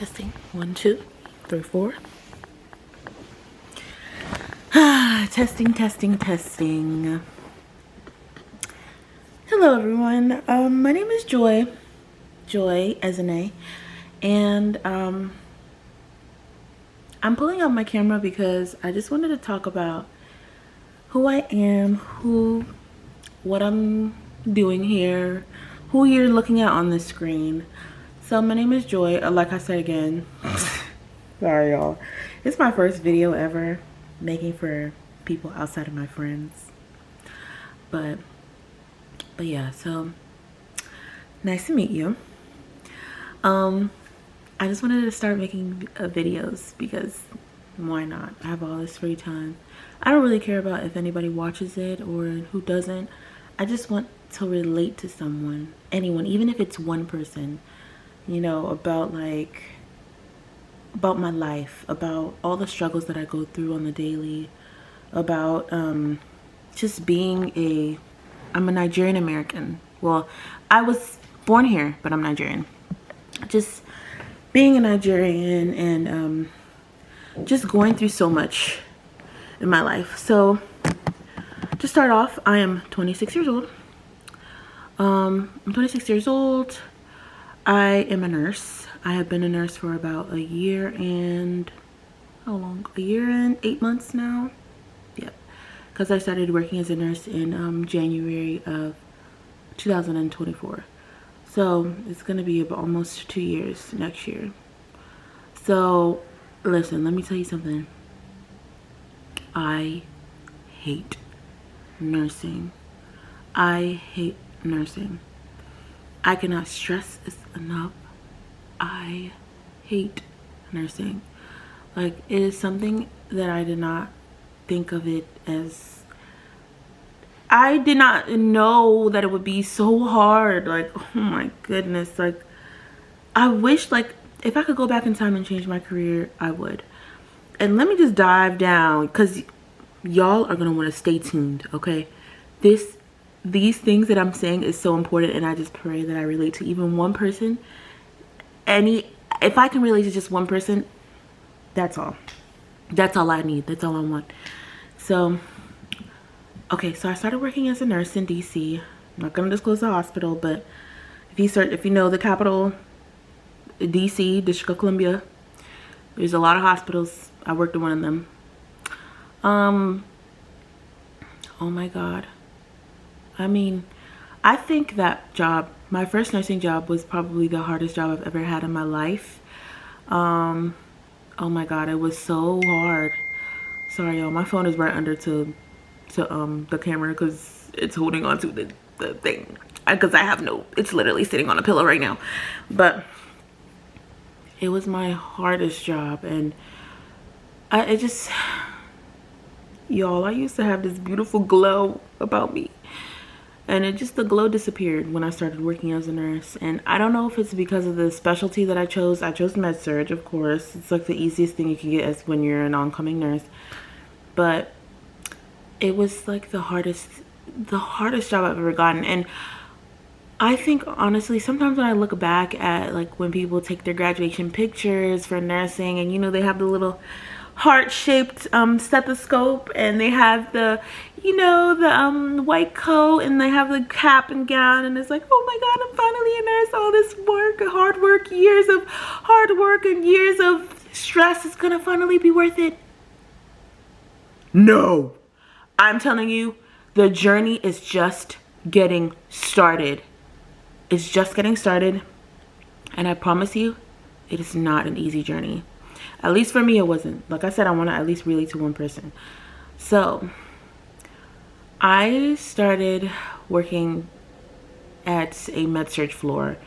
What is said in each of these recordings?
Testing. 1, 2, 3, 4. Testing, testing, testing. Hello, everyone. My name is Joy. Joy as an A. And I'm pulling out my camera because I just wanted to talk about who I am, what I'm doing here, who you're looking at on the screen. So my name is Joy. Like I said again, sorry y'all. It's my first video ever making for people outside of my friends. But yeah, so nice to meet you. I just wanted to start making videos because why not? I have all this free time. I don't really care about if anybody watches it or who doesn't. I just want to relate to someone, anyone, even if it's one person, you know, about my life, about all the struggles that I go through on the daily, about just being I'm a Nigerian American. Well, I was born here, but I'm Nigerian. Just being a Nigerian and just going through so much in my life. So to start off, I am 26 years old. I'm 26 years old. I am a nurse. I have been a nurse for about a year and how long? A year and 8 months now. Yep. Because I started working as a nurse in January of 2024. So it's gonna be about almost 2 years next year. So listen, let me tell you something. I hate nursing. I hate nursing. I cannot stress this enough. I hate nursing. Like, it is something that I did not think of it as. I did not know that it would be so hard. Like, oh my goodness. Like, I wish, like, if I could go back in time and change my career, I would. And let me just dive down, because y'all are going to want to stay tuned, okay? These things that I'm saying is so important, and I just pray that I relate to even one person. If I can relate to just one person, that's all. That's all I need. That's all I want. So, okay, so I started working as a nurse in DC. I'm not gonna disclose the hospital, but if you know the capital, DC, District of Columbia, there's a lot of hospitals. I worked in one of them. Oh my God. I mean, I think that job, my first nursing job, was probably the hardest job I've ever had in my life. Oh my God, it was so hard. Sorry, y'all, my phone is right under to the camera because it's holding on to the thing. Because it's literally sitting on a pillow right now. But it was my hardest job, and y'all, I used to have this beautiful glow about me. And the glow disappeared when I started working as a nurse. And I don't know if it's because of the specialty that I chose. I chose med surg, of course. It's like the easiest thing you can get as when you're an oncoming nurse. But it was like the hardest job I've ever gotten. And I think, honestly, sometimes when I look back at, like, when people take their graduation pictures for nursing, and, you know, they have the little heart-shaped stethoscope, and they have the white coat, and they have the cap and gown, and it's like, oh my God, I'm finally a nurse. All this work, hard work, years of hard work and years of stress is gonna finally be worth it. No, I'm telling you, the journey is just getting started. It's just getting started, and I promise you, it is not an easy journey. At least for me, it wasn't. Like I said, I want to at least relate to one person. So I started working at a med surg floor,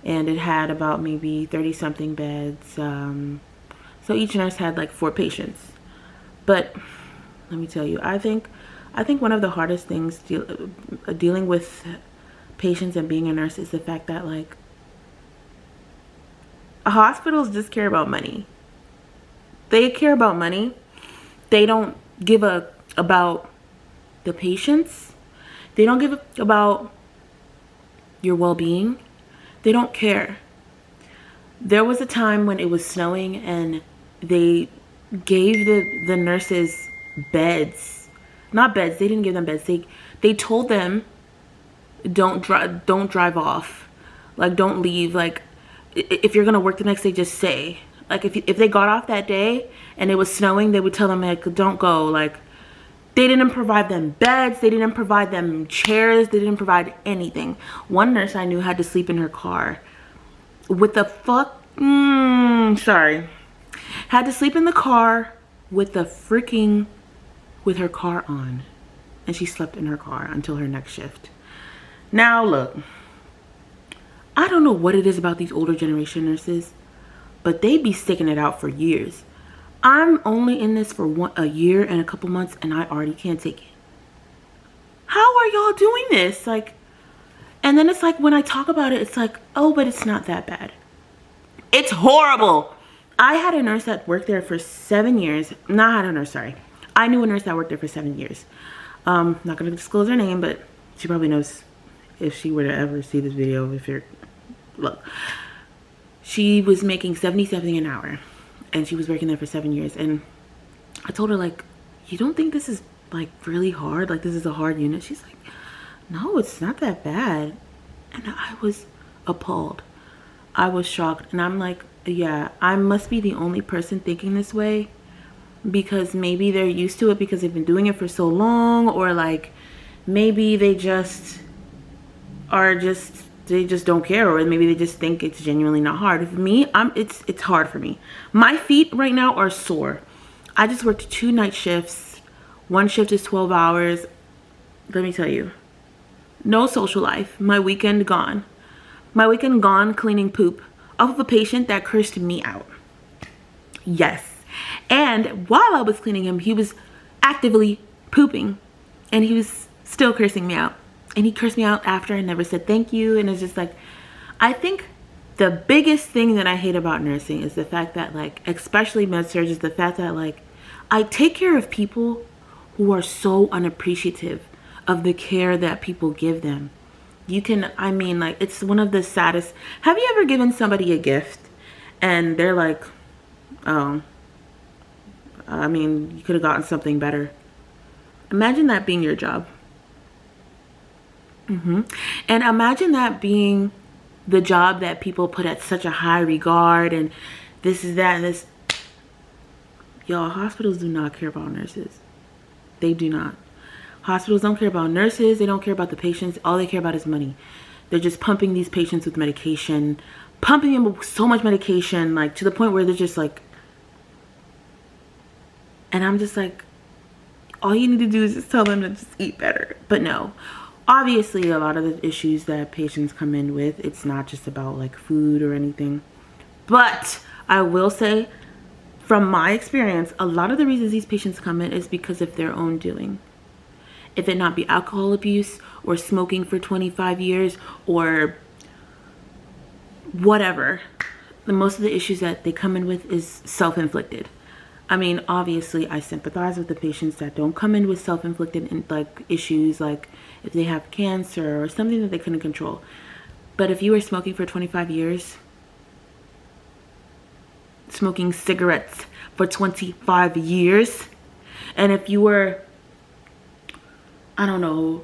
and it had about maybe 30 something beds. So each nurse had like 4 patients. But let me tell you, I think one of the hardest things dealing with patients and being a nurse is the fact that, like, hospitals just care about money. They care about money. They don't give about the patients. They don't give about your well-being. They don't care. There was a time when it was snowing and they gave the nurses beds. Not beds, they didn't give them beds. They told them don't drive off. Like, don't leave. Like, if you're gonna work the next day, just say. Like, if they got off that day and it was snowing, they would tell them, like, don't go. Like, they didn't provide them beds, they didn't provide them chairs, they didn't provide anything. One nurse I knew had to sleep in her car with the had to sleep in the car with her car on, and she slept in her car until her next shift. Now look, I don't know what it is about these older generation nurses, but they be sticking it out for years. I'm only in this for a year and a couple months, and I already can't take it. How are y'all doing this? Like, and then it's like, when I talk about it, it's like, oh, but it's not that bad. It's horrible. I had a nurse that worked there for 7 years. I knew a nurse that worked there for 7 years. Not gonna disclose her name, but she probably knows if she were to ever see this video. Look, she was making $70 an hour, and she was working there for 7 years. And I told her, like, you don't think this is like really hard? Like, this is a hard unit? She's like, no, it's not that bad. And I was appalled. I was shocked. And I'm like, yeah, I must be the only person thinking this way, because maybe they're used to it because they've been doing it for so long, or like maybe they just don't care, or maybe they just think it's genuinely not hard. For me, it's hard for me. My feet right now are sore. I just worked 2 night shifts. One shift is 12 hours. Let me tell you, no social life. My weekend gone. My weekend gone cleaning poop off of a patient that cursed me out. Yes. And while I was cleaning him, he was actively pooping, and he was still cursing me out. And he cursed me out after and never said thank you. And it's just like, I think the biggest thing that I hate about nursing is the fact that, like, especially med-surg, is the fact that, like, I take care of people who are so unappreciative of the care that people give them. Like, it's one of the saddest. Have you ever given somebody a gift and they're like, oh, you could have gotten something better? Imagine that being your job. And imagine that being the job that people put at such a high regard, and this is that and this. Y'all, hospitals do not care about nurses. They do not. Hospitals don't care about nurses. They don't care about the patients. All they care about is money. They're just pumping these patients with medication, pumping them with so much medication, like to the point where they're just like, and I'm just like, all you need to do is just tell them to just eat better. But no, obviously a lot of the issues that patients come in with, it's not just about like food or anything. But I will say, from my experience, a lot of the reasons these patients come in is because of their own doing. If it not be alcohol abuse or smoking for 25 years or whatever, most of the issues that they come in with is self-inflicted. I mean, obviously I sympathize with the patients that don't come in with self-inflicted like issues, like if they have cancer or something that they couldn't control. But if you were smoking for 25 years, smoking cigarettes for 25 years, and if you were, I don't know,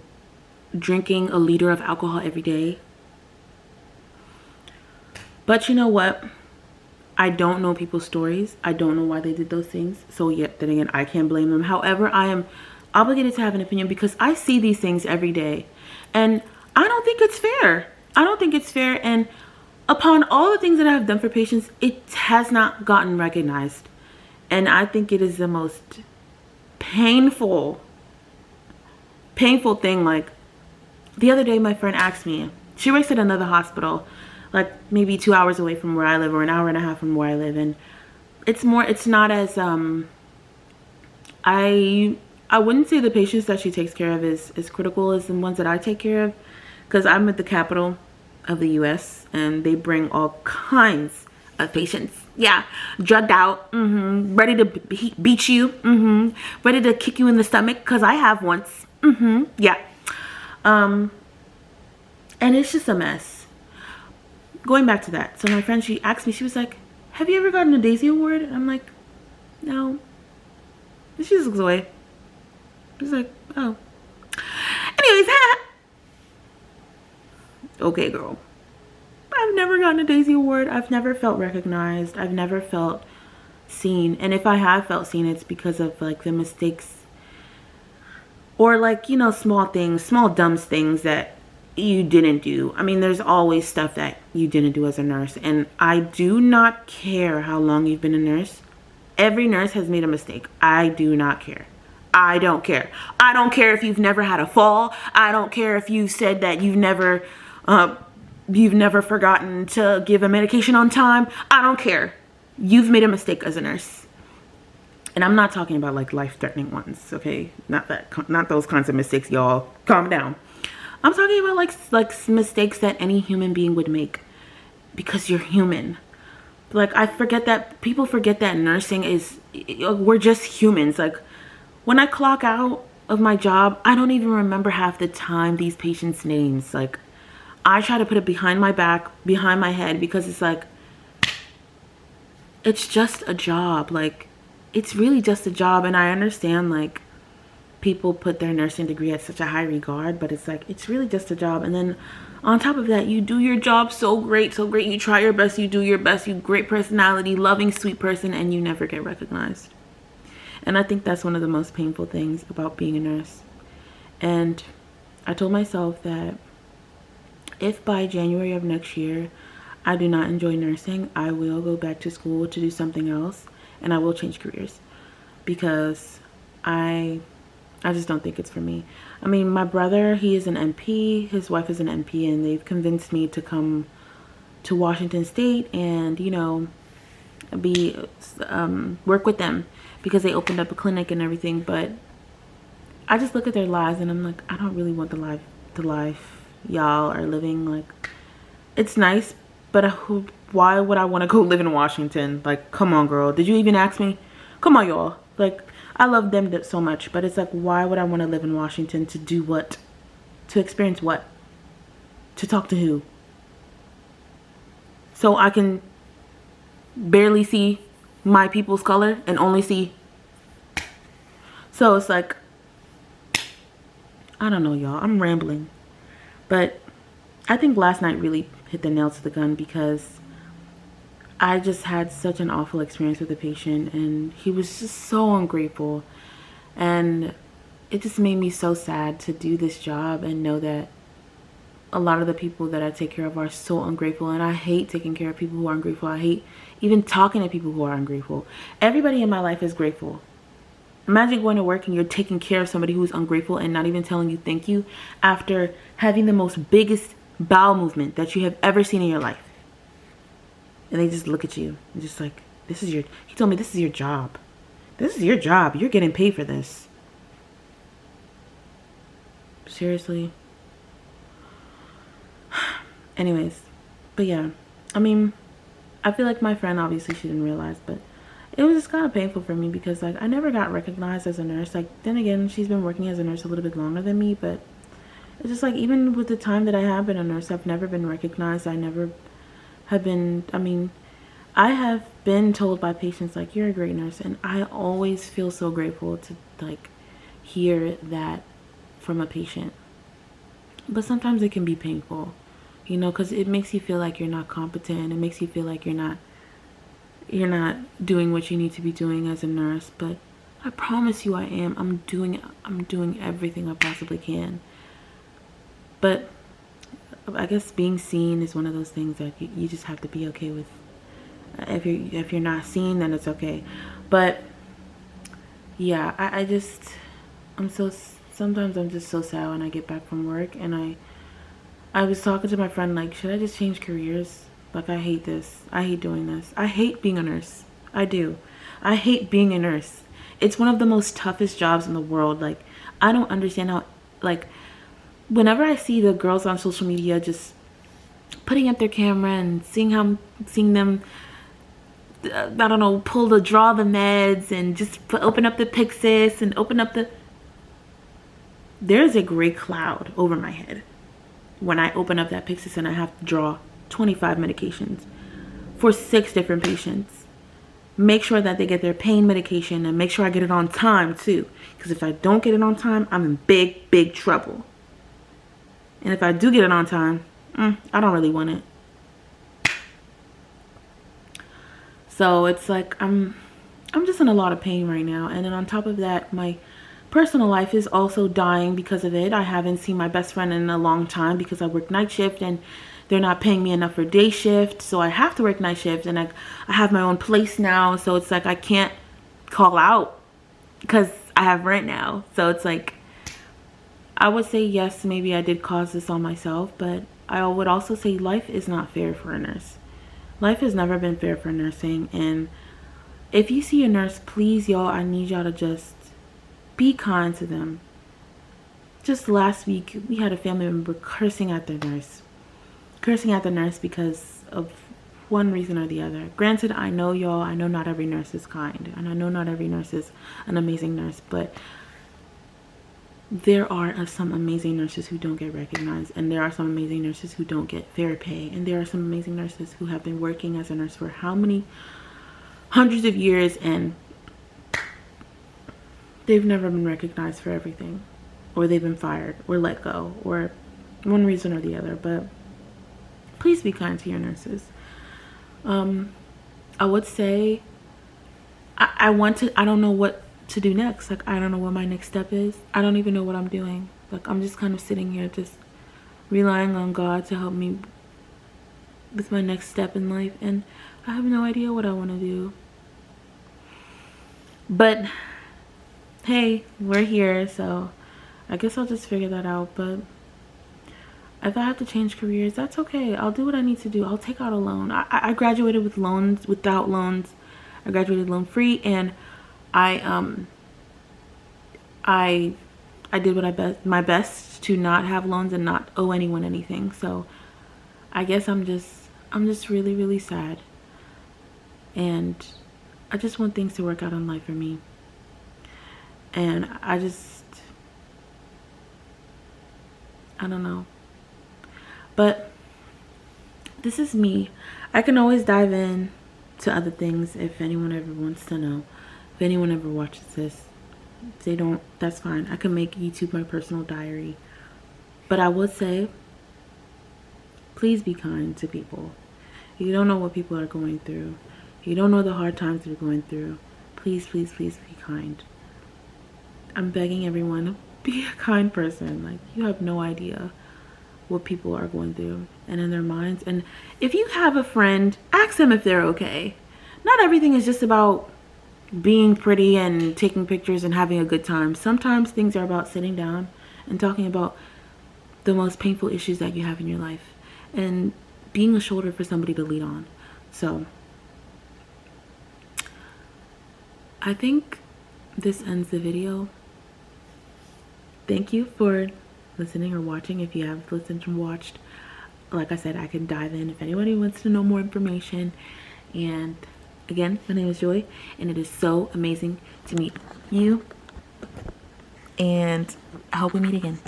drinking a liter of alcohol every day. But you know what? I don't know people's stories. I don't know why they did those things. So yet, then again, I can't blame them. However, I am obligated to have an opinion because I see these things every day. And I don't think it's fair. I don't think it's fair. And upon all the things that I have done for patients, it has not gotten recognized. And I think it is the most painful thing. Like, the other day my friend asked me, she works at another hospital, like maybe 2 hours away from where I live, or an hour and a half from where I live, and it's not as I wouldn't say the patients that she takes care of is critical as the ones that I take care of, because I'm at the capital of the US and they bring all kinds of patients. Yeah, drugged out, ready to beat you, ready to kick you in the stomach, because I have once. Yeah. And it's just a mess. going back to that. So my friend, she asked me, she was like, have you ever gotten a Daisy Award? And I'm like, no. And she just looks away. She's like, oh. Anyways, okay, girl. I've never gotten a Daisy Award. I've never felt recognized. I've never felt seen. And if I have felt seen, it's because of like the mistakes or like, you know, small things, small dumb things that you didn't do. I mean, there's always stuff that you didn't do as a nurse. And I do not care how long you've been a nurse. Every nurse has made a mistake. I do not care. I don't care. I don't care if you've never had a fall. I don't care if you said that you've never forgotten to give a medication on time. I don't care. You've made a mistake as a nurse. And I'm not talking about like life-threatening ones, okay? Not those kinds of mistakes, y'all. Calm down. I'm talking about like mistakes that any human being would make because you're human. Like, I forget that people forget that nursing is, we're just humans. Like, when I clock out of my job, I don't even remember half the time these patients' names. Like, I try to put it behind my back, behind my head, because it's like, it's just a job. Like, it's really just a job. And I understand, like, people put their nursing degree at such a high regard, but it's like, it's really just a job. And then on top of that, you do your job so great, you try your best, you do your best, you great personality, loving, sweet person, and you never get recognized. And I think that's one of the most painful things about being a nurse. And I told myself that if by January of next year I do not enjoy nursing, I will go back to school to do something else, and I will change careers, because I just don't think it's for me. I mean, my brother, he is an MP, his wife is an MP, and they've convinced me to come to Washington State and, you know, work with them, because they opened up a clinic and everything. But I just look at their lives and I'm like, I don't really want the life y'all are living. Like, it's nice, but why would I want to go live in Washington? Like, come on, girl. Did you even ask me? Come on, y'all. Like, I love them so much, but it's like, why would I want to live in Washington to do what? To experience what? To talk to who? So I can barely see my people's color and only see. So it's like, I don't know, y'all. I'm rambling. But I think last night really hit the nail to the gun, because I just had such an awful experience with a patient, and he was just so ungrateful. And it just made me so sad to do this job and know that a lot of the people that I take care of are so ungrateful. And I hate taking care of people who are ungrateful. I hate even talking to people who are ungrateful. Everybody in my life is grateful. Imagine going to work and you're taking care of somebody who's ungrateful and not even telling you thank you after having the most biggest bowel movement that you have ever seen in your life. And they just look at you and just like, he told me, this is your job. This is your job. You're getting paid for this. Seriously. Anyways, but yeah, I mean, I feel like my friend, obviously she didn't realize, but it was just kind of painful for me, because like, I never got recognized as a nurse. Like, then again, she's been working as a nurse a little bit longer than me, but it's just like, even with the time that I have been a nurse, I've never been recognized. I never have been, I mean, I have been told by patients like, you're a great nurse, and I always feel so grateful to like hear that from a patient. But sometimes it can be painful, you know, because it makes you feel like you're not competent. It makes you feel like you're not doing what you need to be doing as a nurse. But I promise you I am. I'm doing everything I possibly can. But I guess being seen is one of those things that you just have to be okay with. If you're not seen, then it's okay. But yeah, sometimes I'm just so sad when I get back from work, and I was talking to my friend, like, should I just change careers? Like, I hate this. I hate doing this. I hate being a nurse. I do. I hate being a nurse. It's one of the most toughest jobs in the world. Like, I don't understand how, like, whenever I see the girls on social media just putting up their camera and seeing them, I don't know, draw the meds and just open up the Pyxis and open up there's a gray cloud over my head when I open up that Pyxis and I have to draw 25 medications for 6 different patients. Make sure that they get their pain medication, and make sure I get it on time too. Because if I don't get it on time, I'm in big, big trouble. And if I do get it on time, I don't really want it. So it's like I'm just in a lot of pain right now. And then on top of that, my personal life is also dying because of it. I haven't seen my best friend in a long time because I work night shift and they're not paying me enough for day shift. So I have to work night shift, and I have my own place now. So it's like I can't call out because I have rent now. So it's like, I would say yes, maybe I did cause this on myself, but I would also say life is not fair for a nurse. Life has never been fair for nursing. And if you see a nurse, please, y'all, I need y'all to just be kind to them. Just last week, we had a family member cursing at their nurse. Cursing at the nurse because of one reason or the other. Granted, I know, y'all, I know not every nurse is kind. And I know not every nurse is an amazing nurse. But there are some amazing nurses who don't get recognized. And there are some amazing nurses who don't get fair pay. And there are some amazing nurses who have been working as a nurse for how many hundreds of years, and they've never been recognized for everything, or they've been fired or let go, or one reason or the other. But please be kind to your nurses. I would say I don't know what to do next. Like, I don't know what my next step is. I don't even know what I'm doing. Like, I'm just kind of sitting here just relying on God to help me with my next step in life, and I have no idea what I want to do. But hey, we're here, so I guess I'll just figure that out. But if I have to change careers, that's okay. I'll do what I need to do. I'll take out a loan. I graduated with loans, without loans. I graduated loan free, and I did my best to not have loans and not owe anyone anything. So I guess I'm just really, really sad, and I just want things to work out in life for me. And I don't know. But this is me. I can always dive in to other things if anyone ever wants to know. If anyone ever watches this, if they don't, that's fine. I can make YouTube my personal diary. But I would say, please be kind to people. You don't know what people are going through. You don't know the hard times they're going through. Please, please, please be kind. I'm begging everyone, be a kind person. Like, you have no idea what people are going through and in their minds. And if you have a friend, ask them if they're okay. Not everything is just about being pretty and taking pictures and having a good time. Sometimes things are about sitting down and talking about the most painful issues that you have in your life and being a shoulder for somebody to lean on. So I think this ends the video. Thank you for listening or watching. If you have listened and watched, like I said, I can dive in if anybody wants to know more information. And again, my name is Joy, and it is so amazing to meet you, and I hope we meet again.